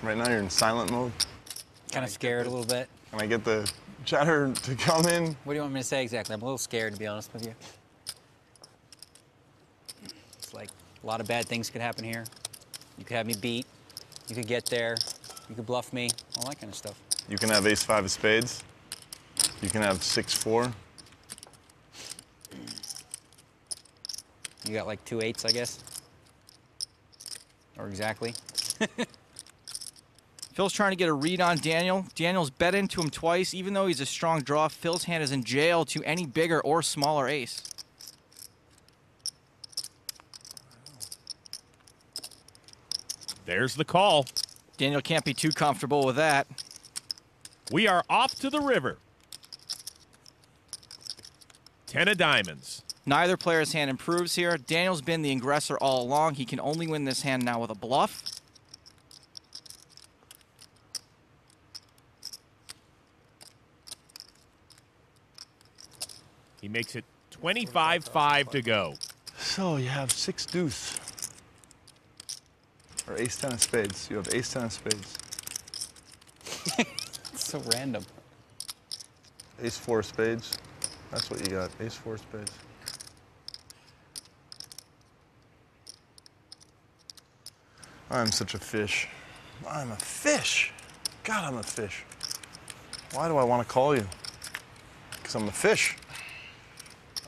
Right now you're in silent mode. Kind of scared a little bit. Can I get the chatter to come in? What do you want me to say exactly? I'm a little scared, to be honest with you. It's like a lot of bad things could happen here. You could have me beat. You could get there. You could bluff me. All that kind of stuff. You can have ace-5 of spades. You can have 6-4. You got like 2 8s, I guess. Or exactly. Phil's trying to get a read on Daniel. Daniel's bet into him twice. Even though he's a strong draw, Phil's hand is in jail to any bigger or smaller ace. There's the call. Daniel can't be too comfortable with that. We are off to the river. 10 of diamonds. Neither player's hand improves here. Daniel's been the aggressor all along. He can only win this hand now with a bluff. He makes it 25-5 to go. So you have 6 deuce. Or ace-10 of spades. You have ace-10 of spades. It's so random. Ace-4 of spades. That's what you got. Ace-4 of spades. I'm such a fish. I'm a fish. God, I'm a fish. Why do I want to call you? Because I'm a fish.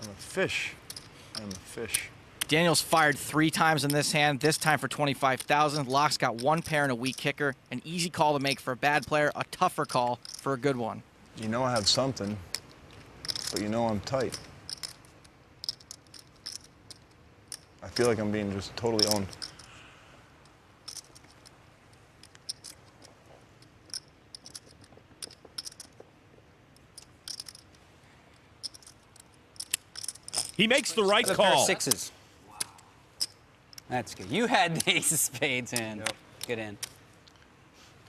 I'm a fish. I'm a fish. Daniel's fired 3 times in this hand, this time for 25,000. Locke's got 1 pair and a weak kicker. An easy call to make for a bad player, a tougher call for a good one. You know I have something, but you know I'm tight. I feel like I'm being just totally owned. He makes the right call. Pair of 6s. That's good. You had the ace of spades in. Yep. Good in.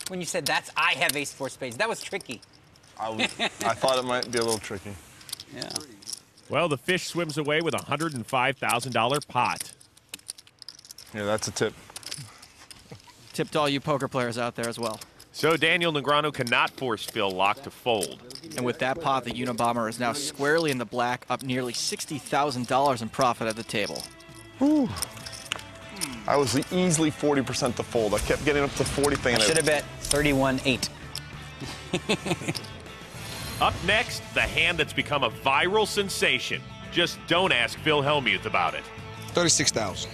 When you said I have ace-4 spades, that was tricky. I thought it might be a little tricky. Yeah. Well, the fish swims away with a $105,000 pot. Yeah, that's a tip. Tip to all you poker players out there as well. So Daniel Negreanu cannot force Phil Locke to fold. And with that pot, the Unabomber is now squarely in the black, up nearly $60,000 in profit at the table. Ooh. I was easily 40% to fold. I kept getting up to 40 thing. I should have bet 31-8. Up next, the hand that's become a viral sensation. Just don't ask Phil Hellmuth about it. 36,000.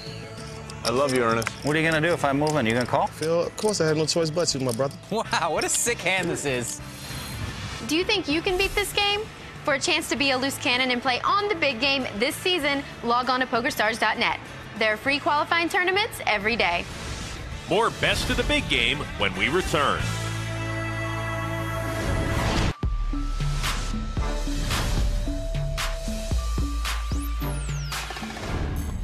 I love you, Ernest. What are you going to do if I move in? You going to call? Phil, of course I had no choice but to, my brother. Wow, what a sick hand this is. Do you think you can beat this game? For a chance to be a loose cannon and play on the big game this season, log on to PokerStars.net. There are free qualifying tournaments every day. More Best of the Big Game when we return.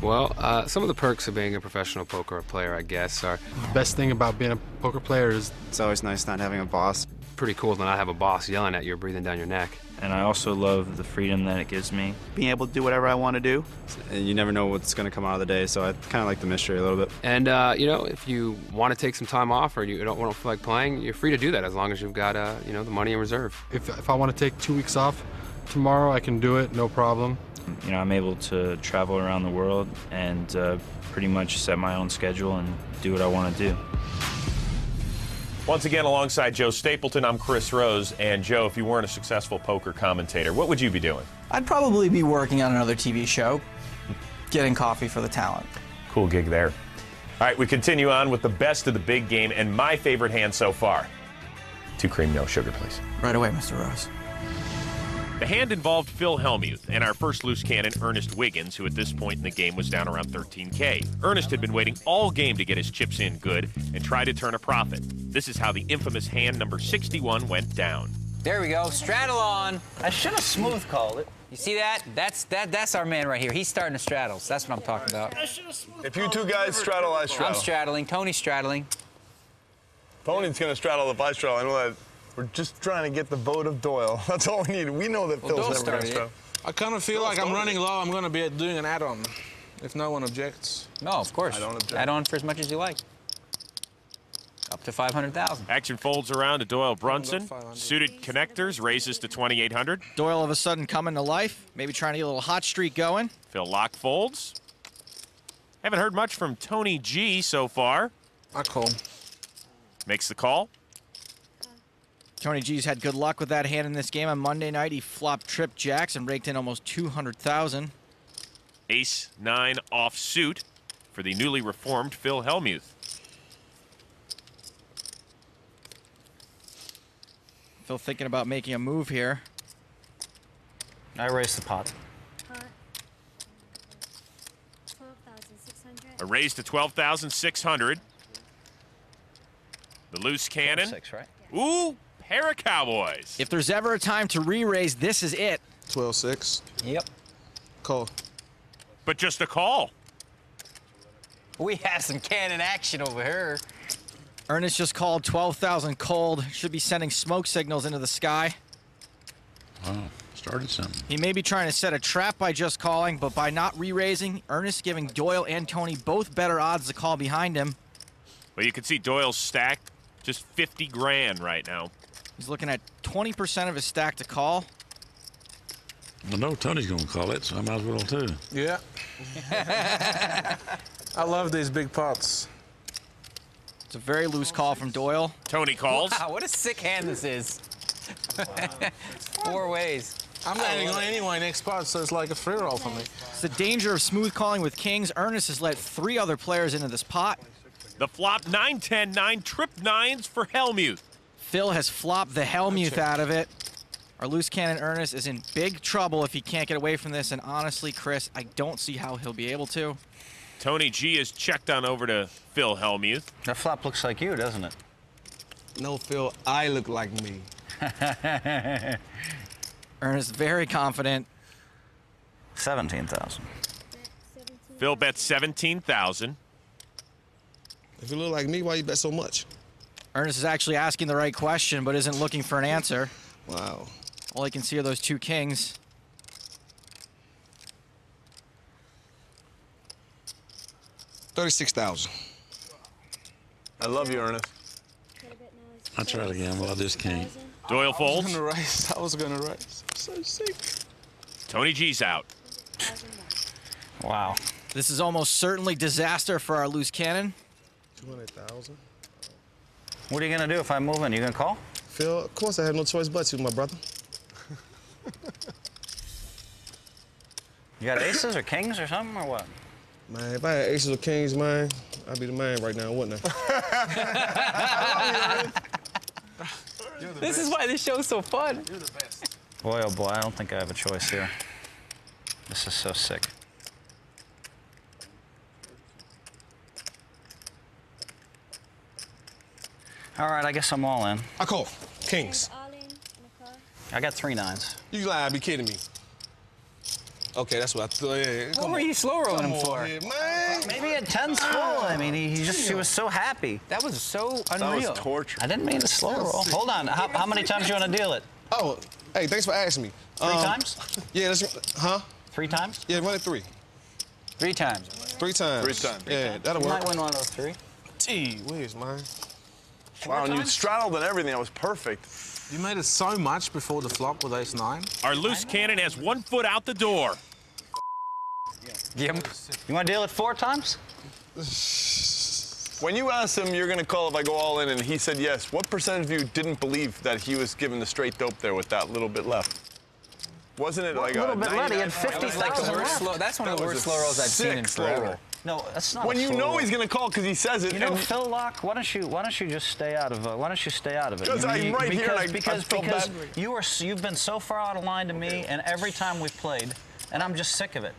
Well, some of the perks of being a professional poker player, I guess, are... The best thing about being a poker player is it's always nice not having a boss. Pretty cool to not have a boss yelling at you or breathing down your neck. And I also love the freedom that it gives me. Being able to do whatever I want to do. And you never know what's going to come out of the day, so I kind of like the mystery a little bit. And, you know, if you want to take some time off or you don't feel like playing, you're free to do that as long as you've got, you know, the money in reserve. if I want to take 2 weeks off tomorrow, I can do it, no problem. You know, I'm able to travel around the world and pretty much set my own schedule and do what I want to do. Once again, alongside Joe Stapleton, I'm Chris Rose. And Joe, if you weren't a successful poker commentator, what would you be doing? I'd probably be working on another TV show, getting coffee for the talent. Cool gig there. All right, we continue on with the best of the big game and my favorite hand so far. 2 cream, no sugar, please. Right away, Mr. Rose. The hand involved Phil Hellmuth and our first loose cannon, Ernest Wiggins, who at this point in the game was down around 13K. Ernest had been waiting all game to get his chips in good and try to turn a profit. This is how the infamous hand number 61 went down. There we go. Straddle on. I should have smooth called it. You see that? That's our man right here. He's starting to straddles. That's what I'm talking about. If you two guys straddle, I straddle. I'm straddling. Tony's straddling. Tony's going to straddle if I straddle. I know that. We're just trying to get the vote of Doyle. That's all we need. We know that Phil's never going to straddle. I kind of feel like I'm running low. I'm going to be doing an add-on, if no one objects. No, of course. I don't object. Add on for as much as you like. Up to 500,000. Action folds around to Doyle Brunson. Suited connectors raises to 2,800. Doyle all of a sudden coming to life, maybe trying to get a little hot streak going. Phil lock folds. Haven't heard much from Tony G so far. I call. Makes the call. Tony G's had good luck with that hand in this game. On Monday night, he flopped trip jacks and raked in almost 200,000. Ace-9 offsuit for the newly reformed Phil Hellmuth. Phil thinking about making a move here. I raised the pot. A raise to 12,600. The loose cannon. 6, right? Ooh, pair of Cowboys. If there's ever a time to re-raise, this is it. 12-6. Yep. Call. But just a call. We have some cannon action over here. Ernest just called 12,000 cold. Should be sending smoke signals into the sky. Wow, started something. He may be trying to set a trap by just calling, but by not re-raising, Ernest giving Doyle and Tony both better odds to call behind him. Well, you can see Doyle's stack, just 50 grand right now. He's looking at 20% of his stack to call. Well, no, Tony's going to call it, so I might as well too. Yeah. I love these big pots. It's a very loose call from Doyle. Tony calls. Wow, what a sick hand this is. 4 ways. I'm landing on anyway next pot, so it's like a free roll for me. It's the danger of smooth calling with kings. Ernest has let 3 other players into this pot. The flop 9-10-9 trip 9s for Hellmuth. Phil has flopped the Hellmuth out of it. Our loose cannon Ernest is in big trouble if he can't get away from this, and honestly, Chris, I don't see how he'll be able to. Tony G is checked on over to Phil Hellmuth. That flop looks like you, doesn't it? No, Phil, I look like me. Ernest very confident. 17,000. Phil bets 17,000. If you look like me, why you bet so much? Ernest is actually asking the right question, but isn't looking for an answer. Wow. All he can see are those 2 kings. $36,000. I love you, Ernest. I tried again, well, I just can't. Doyle folds. I was gonna raise. I'm so sick. Tony G's out. Wow. This is almost certainly disaster for our loose cannon. 200,000. What are you going to do if I move in? You going to call? Phil, of course I have no choice but to, my brother. You got aces or kings or something, or what? Man, if I had aces or kings, man, I'd be the man right now, wouldn't I? This is why this show's so fun. You're the best. Boy, oh boy, I don't think I have a choice here. This is so sick. All right, I guess I'm all in. I call. Kings. I got 3 9s. You lie, be kidding me. Okay, that's what I thought. Yeah, What were you slow rolling him for? Here, man. Maybe he had 10s full. I mean, he was so happy. That was so unreal. That was torture. I didn't mean to slow roll. Hold on. How many times you want to deal it? Oh, hey, thanks for asking me. 3 times? Yeah, that's, huh? 3 times? Yeah, run it 3. 3 times. 3 times. 3 times. Yeah, that'll You work. might win one of those 3. Gee whiz, man. Wow, and you straddled and everything. That was perfect. You made it so much before the flop with ace-9. Our loose cannon has 1 foot out the door. Yep. You want to deal it 4 times? When you asked him, you're going to call if I go all in, and he said yes, what percentage of you didn't believe that he was giving the straight dope there with that little bit left? Wasn't it like a little bit left? He had 50,000? Like the worst slow. That's one of the worst slow rolls I've seen in forever. No, that's not. When a you slow know roll. he's going to call because he says it. You know, and Phil Lock, why don't you just stay out of it? Why don't you stay out of it? Because I'm right here and I because felt bad. you've been so far out of line to me, and every time we've played, and I'm just sick of it.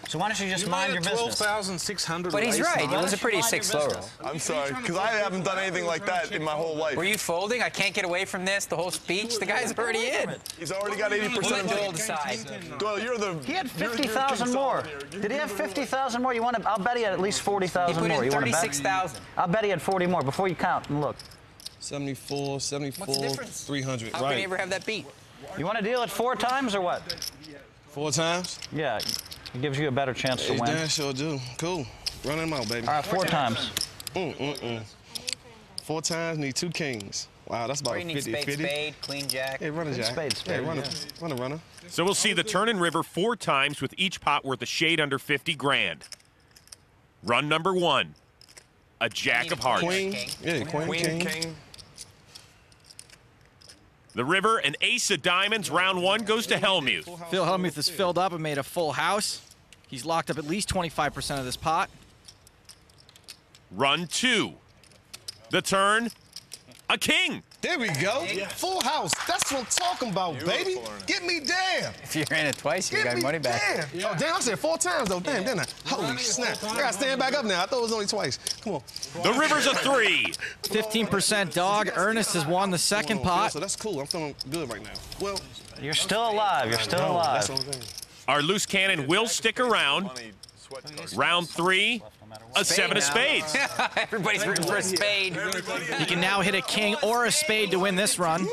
So why don't you just mind your business? 12,600. But he's right. It was a pretty sick slow roll. I'm sorry, because I haven't done anything like that in my whole life. Were you folding? I can't get away from this. The whole speech. The guy's already in. He's already got 80% Let of Doyle it. decide. Doyle, you're the. He had 50,000 more. Did he have 50,000 more? You want to? I'll bet he had at least 40,000 He put more. in You want to bet? 36,000. I'll bet he had 40 more before you count and look. 74, 74, What's the difference? 300. How can you ever have that beat? You want to deal it 4 times or what? 4 times? Yeah, it gives you a better chance to Hey, win. damn sure do. Cool. Run them out, baby. All right, 4 times. 4 4 times, need 2 kings. Wow, that's about Or you need 50, spade, 50. spade, queen, jack. Hey, run a jack. Spade, spade, Hey, run yeah. a runner. So we'll see the turn and river 4 times with each pot worth a shade under 50 grand. Run number 1, a jack of hearts. Queen. Yeah, queen, king. The river, an ace of diamonds. Round 1 goes to Hellmuth. Phil Hellmuth is filled up and made a full house. He's locked up at least 25% of this pot. Run 2. The turn, a king. There we go. Full house. That's what I'm talking about, baby. Get me down. If you're in it twice, you got money back. Damn. Oh, damn, I said 4 times, though. Damn, didn't I? Holy snap. I got to stand back up now. I thought it was only twice. Come on. The river's a 3. 15% dog. Ernest has won the second pot. So that's cool. I'm feeling good right now. Well, You're still alive. You're still alive. that's what I'm saying. Our loose cannon will stick around. Round 3, a 7 of spades. Everybody's rooting for a spade. He can now hit a king or a spade to win this run.